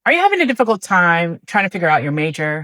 Are you having a difficult time trying to figure out your major?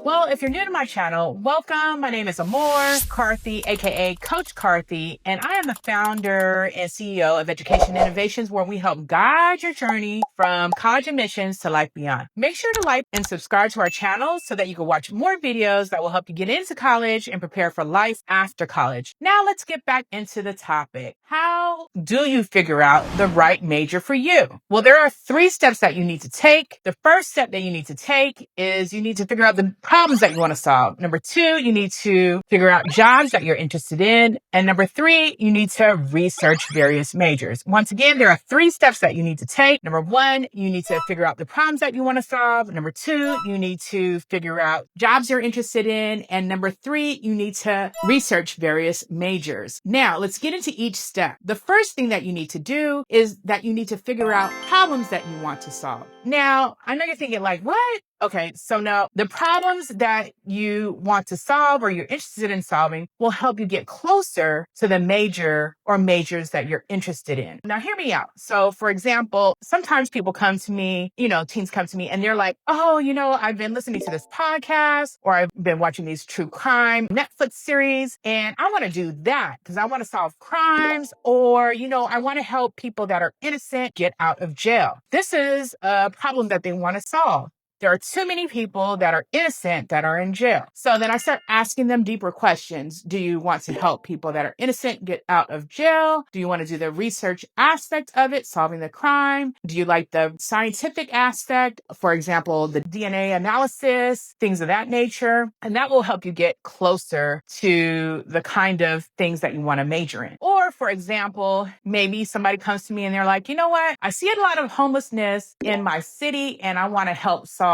Well, if you're new to my channel, welcome. My name is Amor Carthy, aka Coach Carthy, and I am the founder and CEO of Education Innovations, where we help guide your journey from college admissions to life beyond. Make sure to like and subscribe to our channel so that you can watch more videos that will help you get into college and prepare for life after college. Now let's get back into the topic. How do you figure out the right major for you? Well, there are 3 steps that you need to take. The first step that you need to take is you need to figure out the problems that you want to solve. Number 2, you need to figure out jobs that you're interested in. And number 3, you need to research various majors. Once again, there are 3 steps that you need to take. Number 1, you need to figure out the problems that you want to solve. Number 2, you need to figure out jobs you're interested in. And number 3, you need to research various majors. Now, let's get into each step. The first thing that you need to do is that you need to figure out problems that you want to solve. Now, I know you're thinking like, what? Okay, so now the problems that you want to solve or you're interested in solving will help you get closer to the major or majors that you're interested in. Now, hear me out. So, for example, sometimes people come to me, teens come to me and they're like, oh, I've been listening to this podcast or I've been watching these true crime Netflix series and I want to do that because I want to solve crimes or, I want to help people that are innocent get out of jail. This is a problem that they want to solve. There are too many people that are innocent that are in jail. So then I start asking them deeper questions. Do you want to help people that are innocent get out of jail? Do you want to do the research aspect of it, solving the crime? Do you like the scientific aspect? For example, the DNA analysis, things of that nature. And that will help you get closer to the kind of things that you want to major in. Or for example, maybe somebody comes to me and they're like, you know what? I see a lot of homelessness in my city and I want to help solve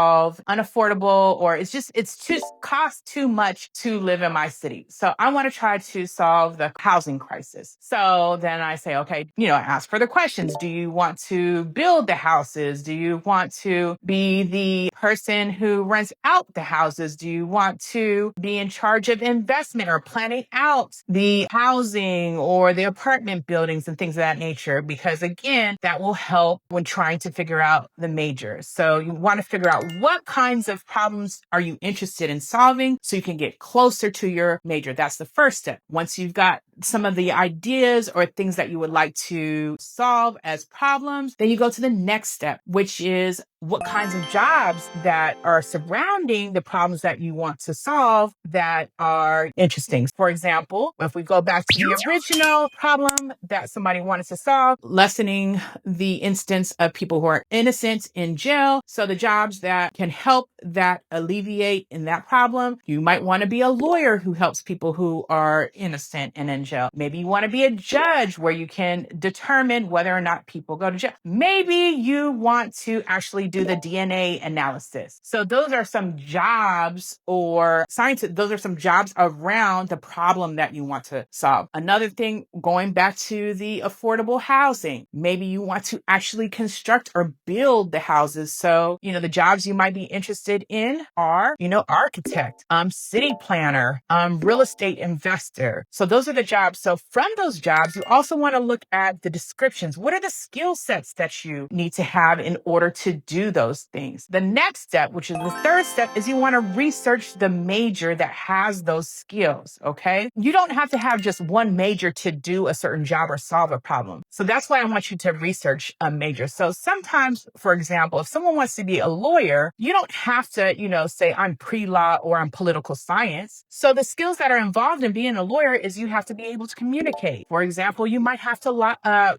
unaffordable or it's cost too much to live in my city. So I want to try to solve the housing crisis. So then I say, okay, I ask further questions. Do you want to build the houses? Do you want to be the person who rents out the houses? Do you want to be in charge of investment or planning out the housing or the apartment buildings and things of that nature? Because again, that will help when trying to figure out the majors. So you want to figure out what kinds of problems are you interested in solving so you can get closer to your major. That's the first step. Once you've got some of the ideas or things that you would like to solve as problems, then you go to the next step, which is what kinds of jobs that are surrounding the problems that you want to solve that are interesting. For example, if we go back to the original problem that somebody wanted to solve, lessening the instance of people who are innocent in jail. So the jobs that can help that alleviate in that problem, you might want to be a lawyer who helps people who are innocent and in jail. Maybe you want to be a judge where you can determine whether or not people go to jail. Maybe you want to actually do the DNA analysis. So those are some jobs or science. Those are some jobs around the problem that you want to solve. Another thing, going back to the affordable housing, maybe you want to actually construct or build the houses. So, the jobs you might be interested in are, architect, city planner, real estate investor. So those are the jobs. So from those jobs, you also want to look at the descriptions. What are the skill sets that you need to have in order to do those things? The next step, which is the third step, is you want to research the major that has those skills, okay? You don't have to have just one major to do a certain job or solve a problem. So that's why I want you to research a major. So sometimes, for example, if someone wants to be a lawyer, you don't have to, say I'm pre-law or I'm political science. So the skills that are involved in being a lawyer is you have to be able to communicate. For example, you might have to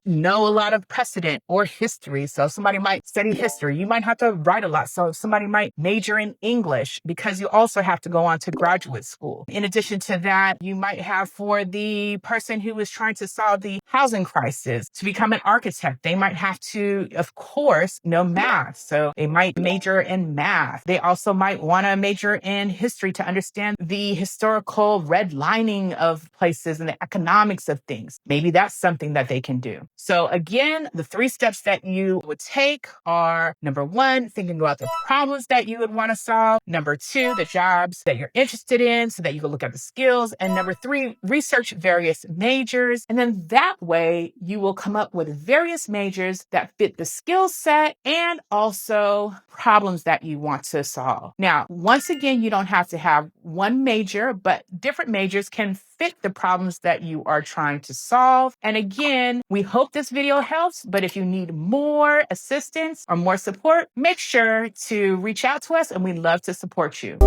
know a lot of precedent or history. So somebody might study history. You might have to write a lot. So somebody might major in English because you also have to go on to graduate school. In addition to that, you might have for the person who is trying to solve the housing crisis. To become an architect, they might have to, of course, know math. So they might major in math. They also might want to major in history to understand the historical redlining of places and the economics of things. Maybe that's something that they can do. So again, the 3 steps that you would take are: number 1, thinking about the problems that you would want to solve; number 2, the jobs that you're interested in so that you can look at the skills; and number 3, research various majors. And then that way you will come up with various majors that fit the skill set and also problems that you want to solve. Now, once again, you don't have to have one major, but different majors can fit the problems that you are trying to solve. And again, we hope this video helps, but if you need more assistance or more support, make sure to reach out to us and we'd love to support you.